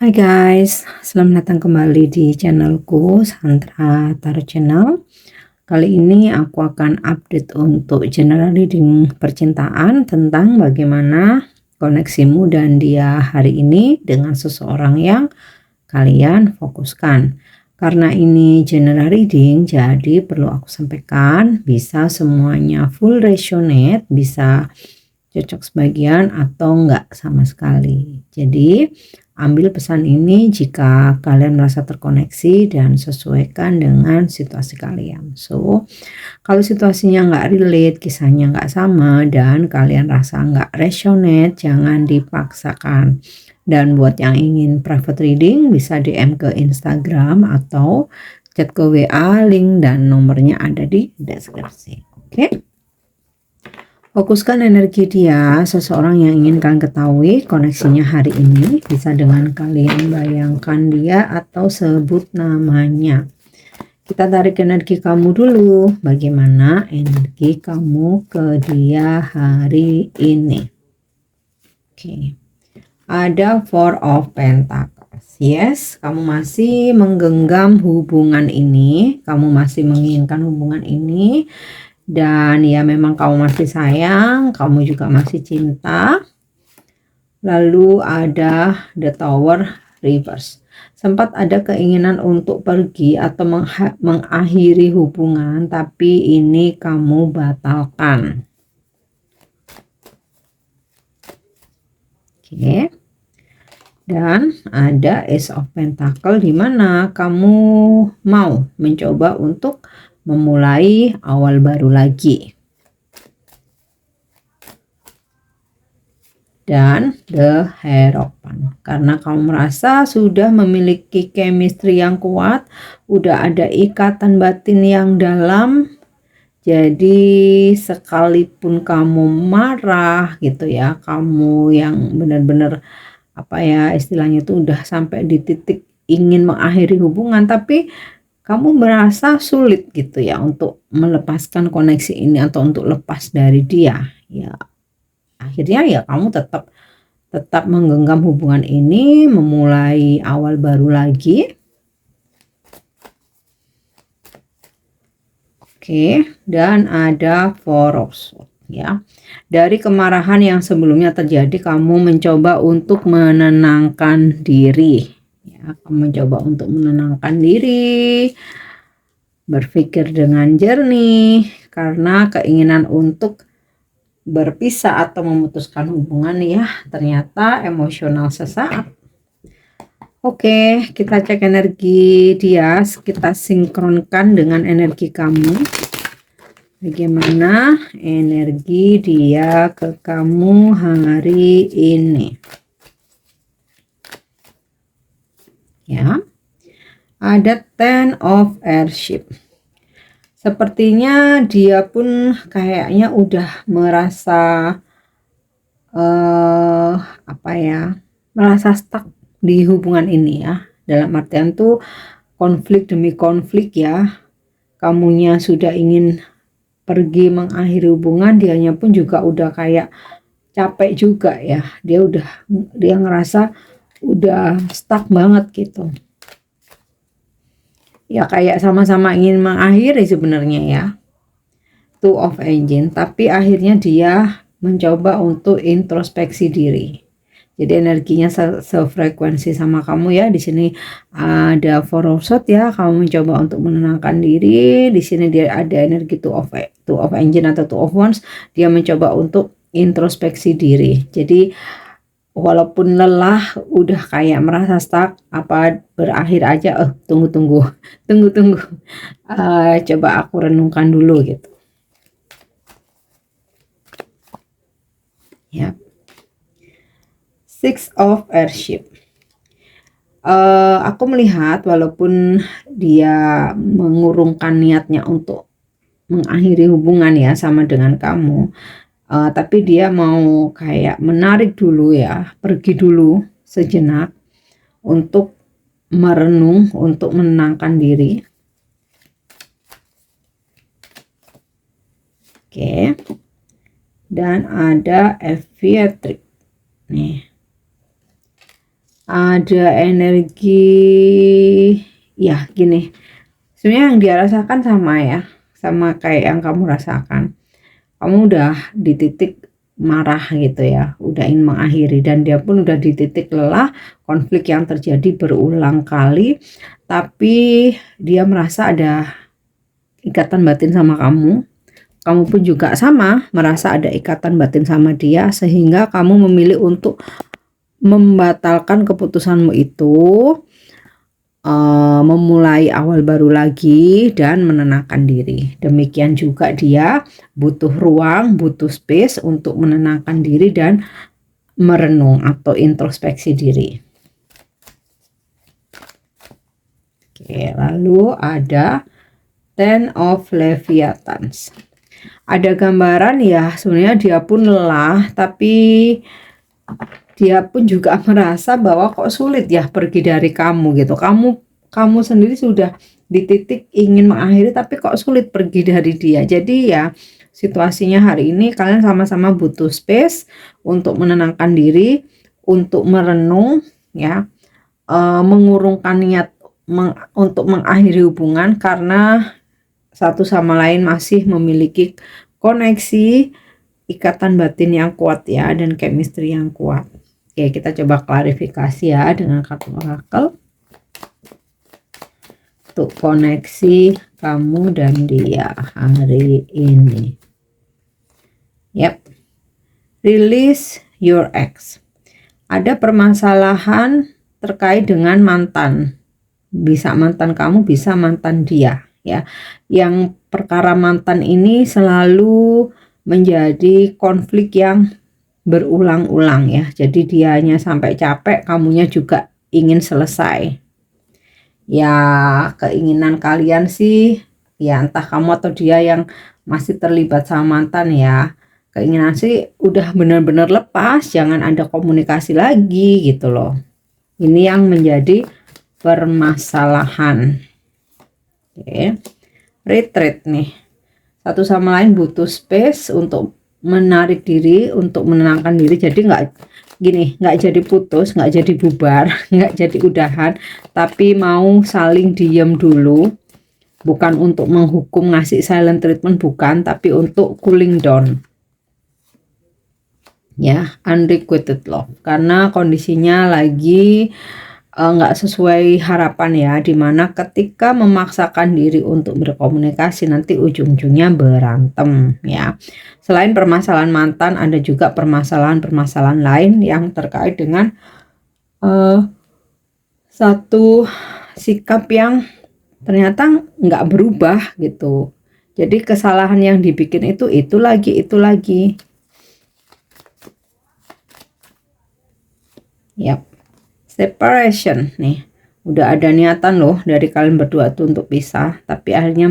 Hai guys, selamat datang kembali di channelku Santra Tarot Channel. Kali ini aku akan update untuk general reading percintaan tentang bagaimana koneksimu dan dia hari ini dengan seseorang yang kalian fokuskan. Karena ini general reading, jadi perlu aku sampaikan, bisa semuanya full resonate, bisa cocok sebagian atau enggak sama sekali. Jadi ambil pesan ini jika kalian merasa terkoneksi dan sesuaikan dengan situasi kalian. So, kalau situasinya nggak relate, kisahnya nggak sama, dan kalian rasa nggak resonate, jangan dipaksakan. Dan buat yang ingin private reading, bisa DM ke Instagram atau chat ke WA, link dan nomornya ada di deskripsi. Oke? Fokuskan energi dia, seseorang yang ingin kalian ketahui koneksinya hari ini, bisa dengan kalian bayangkan dia atau sebut namanya. Kita tarik energi kamu dulu, bagaimana energi kamu ke dia hari ini. Oke, ada Four of Pentacles. Yes, kamu masih menggenggam hubungan ini, kamu masih menginginkan hubungan ini. Dan ya memang kamu masih sayang, kamu juga masih cinta. Lalu ada The Tower Reverse. Sempat ada keinginan untuk pergi atau mengakhiri hubungan, tapi ini kamu batalkan. Oke. Dan ada Ace of Pentacle, di mana kamu mau mencoba untuk memulai awal baru lagi. Dan The Hierophant, karena kamu merasa sudah memiliki chemistry yang kuat, udah ada ikatan batin yang dalam, jadi sekalipun kamu marah gitu ya, kamu yang benar-benar apa ya istilahnya itu udah sampai di titik ingin mengakhiri hubungan, tapi kamu merasa sulit gitu ya untuk melepaskan koneksi ini atau untuk lepas dari dia. Ya akhirnya ya kamu tetap menggenggam hubungan ini, memulai awal baru lagi. Oke, dan ada Four of Swords ya. Dari kemarahan yang sebelumnya terjadi, kamu mencoba untuk menenangkan diri. Ya, kamu mencoba untuk menenangkan diri, berpikir dengan jernih, karena keinginan untuk berpisah atau memutuskan hubungan ya ternyata emosional sesaat. Oke, kita cek energi dia, kita sinkronkan dengan energi kamu. Bagaimana energi dia ke kamu hari ini? Ya. Ada Ten of Airship. Sepertinya dia pun kayaknya udah merasa apa ya, merasa stuck di hubungan ini ya. Dalam artian tuh konflik demi konflik ya. Kamunya sudah ingin pergi mengakhiri hubungan, dianya pun juga udah kayak capek juga ya. Dia ngerasa udah stuck banget gitu. Ya kayak sama-sama ingin mengakhiri sebenarnya ya. Two of Engine, tapi akhirnya dia mencoba untuk introspeksi diri. Jadi energinya sefrekuensi sama kamu ya. Di sini ada Four of Swords ya, kamu mencoba untuk menenangkan diri. Di sini dia ada energi Two of Engine atau Two of Wands, dia mencoba untuk introspeksi diri. Jadi walaupun lelah, udah kayak merasa stuck, apa berakhir aja, tunggu, coba aku renungkan dulu gitu. Ya. Six of Airship. Aku melihat walaupun dia mengurungkan niatnya untuk mengakhiri hubungan ya sama dengan kamu, tapi dia mau kayak menarik dulu ya, pergi dulu sejenak untuk merenung, untuk menenangkan diri. Oke. Dan ada Aviatrix nih. ada energi, ya gini, sebenarnya yang dia rasakan sama ya, sama kayak yang kamu rasakan. Kamu udah di titik marah gitu ya, udah ingin mengakhiri, dan dia pun udah di titik lelah. Konflik yang terjadi berulang kali, tapi dia merasa ada ikatan batin sama kamu. Kamu pun juga sama, merasa ada ikatan batin sama dia, sehingga kamu memilih untuk membatalkan keputusanmu itu, memulai awal baru lagi dan menenangkan diri. Demikian juga dia butuh ruang, butuh space untuk menenangkan diri dan merenung atau introspeksi diri. Oke, lalu ada Ten of Leviathans. Ada gambaran ya, sebenarnya dia pun lelah, tapi dia pun juga merasa bahwa kok sulit ya pergi dari kamu gitu. Kamu sendiri sudah di titik ingin mengakhiri, tapi kok sulit pergi dari dia. Jadi ya situasinya hari ini kalian sama-sama butuh space untuk menenangkan diri, untuk merenung ya, mengurungkan niat untuk mengakhiri hubungan, karena satu sama lain masih memiliki koneksi ikatan batin yang kuat ya, dan chemistry yang kuat. Oke, kita coba klarifikasi ya dengan kartu oracle. Untuk koneksi kamu dan dia hari ini. Yep. Release your ex. Ada permasalahan terkait dengan mantan. Bisa mantan kamu, bisa mantan dia ya. Yang perkara mantan ini selalu menjadi konflik yang berulang-ulang ya. Jadi dianya sampai capek, kamunya juga ingin selesai. Ya, keinginan kalian sih ya, entah kamu atau dia yang masih terlibat sama mantan ya, keinginan sih udah benar-benar lepas, jangan ada komunikasi lagi gitu loh. Ini yang menjadi permasalahan. Oke. Retreat nih, satu sama lain butuh space untuk menarik diri, untuk menenangkan diri. Jadi nggak jadi putus, nggak jadi bubar, nggak jadi udahan, tapi mau saling diem dulu. Bukan untuk menghukum, ngasih silent treatment, bukan, tapi untuk cooling down ya, unrequited love, karena kondisinya lagi nggak sesuai harapan ya, dimana ketika memaksakan diri untuk berkomunikasi nanti ujung-ujungnya berantem ya. Selain permasalahan mantan, ada juga permasalahan-permasalahan lain yang terkait dengan satu sikap yang ternyata nggak berubah gitu. Jadi kesalahan yang dibikin itu lagi. Yap. Separation nih, udah ada niatan loh dari kalian berdua tuh untuk pisah, tapi akhirnya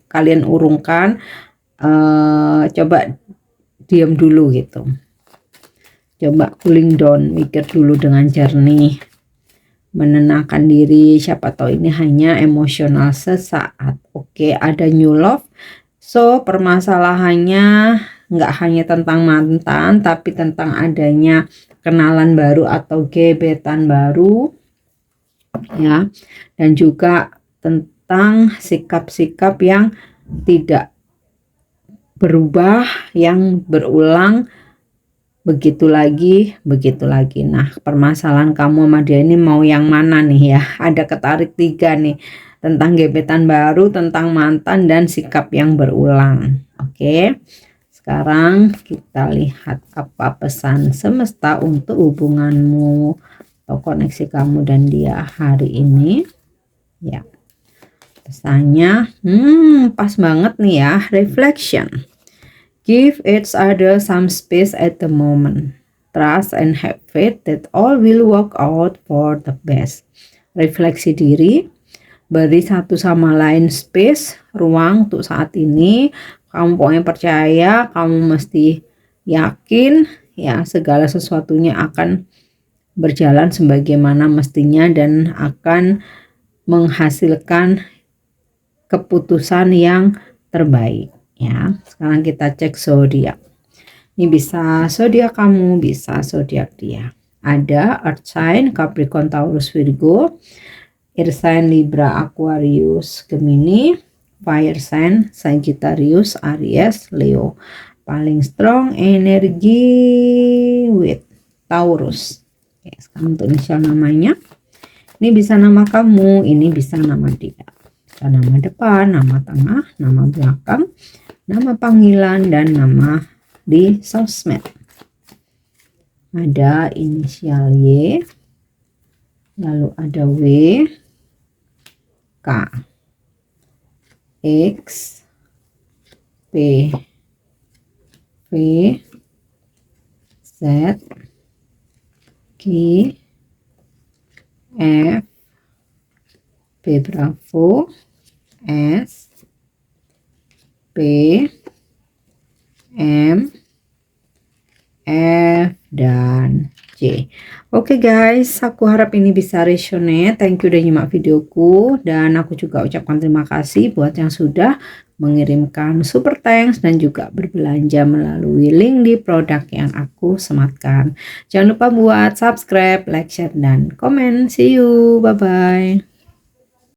kalian urungkan. Coba diam dulu gitu, coba cooling down, mikir dulu dengan jernih, menenangkan diri. Siapa tahu ini hanya emosional sesaat. Oke, ada new love. So permasalahannya nggak hanya tentang mantan, tapi tentang adanya kenalan baru atau gebetan baru ya, dan juga tentang sikap-sikap yang tidak berubah, yang berulang begitu lagi. Nah, permasalahan kamu sama dia ini mau yang mana nih ya? Ada ketarik tiga nih, tentang gebetan baru, tentang mantan, dan sikap yang berulang. Oke. Sekarang kita lihat apa pesan semesta untuk hubunganmu atau koneksi kamu dan dia hari ini ya. Pesannya pas banget nih ya. Reflection. Give each other some space at the moment. Trust and have faith that all will work out for the best. Refleksi diri, beri satu sama lain space, ruang untuk saat ini. Kamu pokoknya percaya, kamu mesti yakin ya, segala sesuatunya akan berjalan sebagaimana mestinya dan akan menghasilkan keputusan yang terbaik ya. Sekarang kita cek zodiak. Ini bisa zodiak kamu, bisa zodiak dia. ada Earth sign Capricorn, Taurus, Virgo, Air sign Libra, Aquarius, Gemini, Fire sign Sagittarius, Aries, Leo. Paling strong energi with Taurus. Oke, sekarang untuk inisial namanya. Ini bisa nama kamu, ini bisa nama dia. Bisa nama depan, nama tengah, nama belakang, nama panggilan, dan nama di sosmed. Ada inisial Y, lalu ada W, K, X, P, V, Z, Q, F, P Bravo, S, P, M, F, dan C. Oke guys, aku harap ini bisa resonate. Thank you udah nyimak videoku, dan aku juga ucapkan terima kasih buat yang sudah mengirimkan super thanks dan juga berbelanja melalui link di produk yang aku sematkan. Jangan lupa buat subscribe, like, share, dan komen. See you, bye bye.